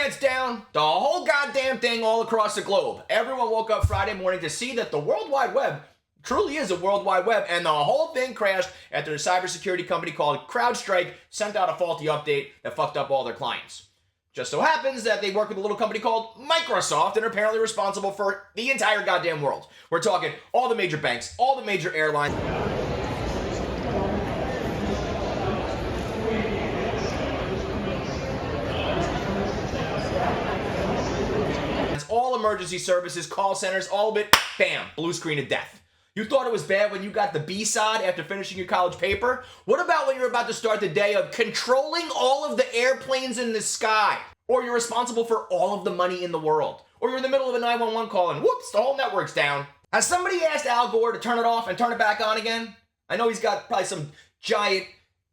internet's down. The whole goddamn thing all across the globe. Everyone woke up Friday morning to see that the World Wide Web truly is a World Wide Web, and the whole thing crashed after a cybersecurity company called CrowdStrike sent out a faulty update that fucked up all their clients. Just so happens that they work with a little company called Microsoft and are apparently responsible for the entire goddamn world. We're talking all the major banks, all the major airlines. All emergency services, call centers, all of it, bam, blue screen of death. You thought it was bad when you got the B-side after finishing your college paper? What about when you're about to start the day of controlling all of the airplanes in the sky? Or you're responsible for all of the money in the world? Or you're in the middle of a 911 call and whoops, the whole network's down. Has somebody asked Al Gore to turn it off and turn it back on again? I know he's got probably some giant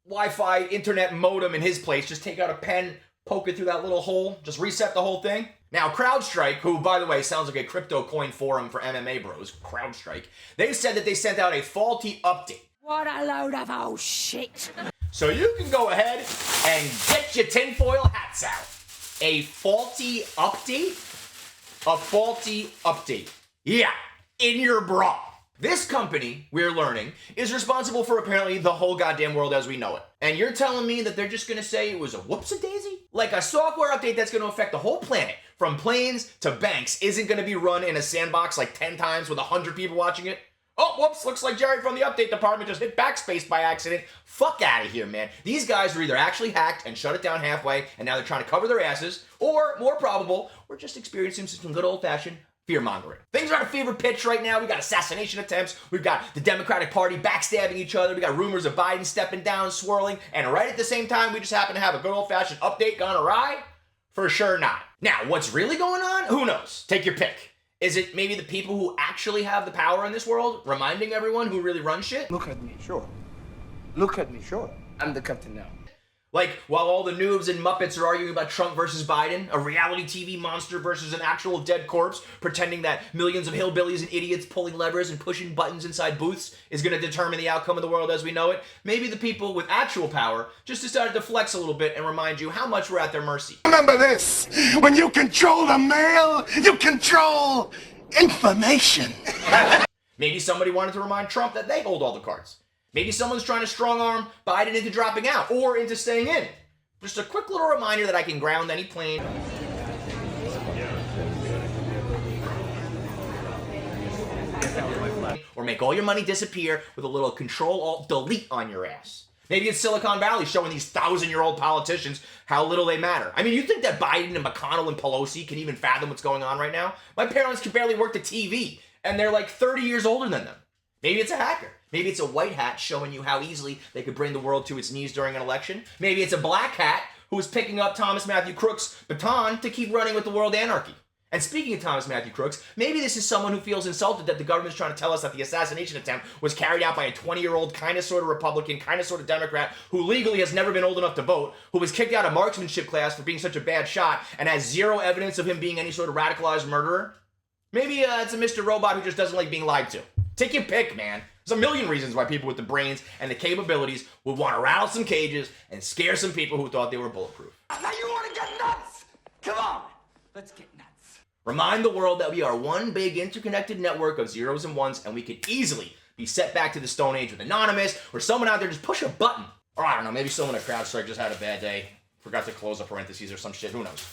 Wi-Fi internet modem in his place. Just take out a pen, poke it through that little hole, just reset the whole thing. Now, CrowdStrike, who, by the way, sounds like a crypto coin forum for MMA bros, CrowdStrike, they said that they sent out a faulty update. What a load of old shit. So you can go ahead and get your tinfoil hats out. A faulty update? A faulty update. Yeah, in your bra. This company, we're learning, is responsible for apparently the whole goddamn world as we know it. And you're telling me that they're just gonna say it was a whoops-a-daisy? Like a software update that's gonna affect the whole planet, from planes to banks, isn't gonna be run in a sandbox like 10 times with 100 people watching it? Oh, whoops, looks like Jerry from the update department just hit backspace by accident. Fuck out of here, man. These guys were either actually hacked and shut it down halfway, and now they're trying to cover their asses, or, more probable, we're just experiencing some good old-fashioned fear-mongering. Things are at a fever pitch right now. We got assassination attempts. We've got the Democratic Party backstabbing each other. We got rumors of Biden stepping down, swirling. And right at the same time, we just happen to have a good old-fashioned update gone awry? For sure not. Now, what's really going on? Who knows? Take your pick. Is it maybe the people who actually have the power in this world reminding everyone who really runs shit? Look at me, sure. Look at me, sure. I'm the captain now. Like, while all the noobs and Muppets are arguing about Trump versus Biden, a reality TV monster versus an actual dead corpse, pretending that millions of hillbillies and idiots pulling levers and pushing buttons inside booths is going to determine the outcome of the world as we know it, maybe the people with actual power just decided to flex a little bit and remind you how much we're at their mercy. Remember this, when you control the mail, you control information. Maybe somebody wanted to remind Trump that they hold all the cards. Maybe someone's trying to strong-arm Biden into dropping out or into staying in. Just a quick little reminder that I can ground any plane. Or make all your money disappear with a little Control-Alt-Delete on your ass. Maybe it's Silicon Valley showing these 1,000-year-old politicians how little they matter. I mean, you think that Biden and McConnell and Pelosi can even fathom what's going on right now? My parents can barely work the TV, and they're like 30 years older than them. Maybe it's a hacker. Maybe it's a white hat showing you how easily they could bring the world to its knees during an election. Maybe it's a black hat who is picking up Thomas Matthew Crook's baton to keep running with the world anarchy. And speaking of Thomas Matthew Crooks, maybe this is someone who feels insulted that the government's trying to tell us that the assassination attempt was carried out by a 20-year-old kind of sort of Republican, kind of sort of Democrat who legally has never been old enough to vote, who was kicked out of marksmanship class for being such a bad shot and has zero evidence of him being any sort of radicalized murderer. Maybe it's a Mr. Robot who just doesn't like being lied to. Take your pick, man. There's a million reasons why people with the brains and the capabilities would want to rattle some cages and scare some people who thought they were bulletproof. Now you want to get nuts? Come on, let's get nuts. Remind the world that we are one big interconnected network of zeros and ones, and we could easily be set back to the Stone Age with Anonymous, or someone out there just push a button. Or I don't know, maybe someone at CrowdStrike just had a bad day, forgot to close a parentheses or some shit, who knows.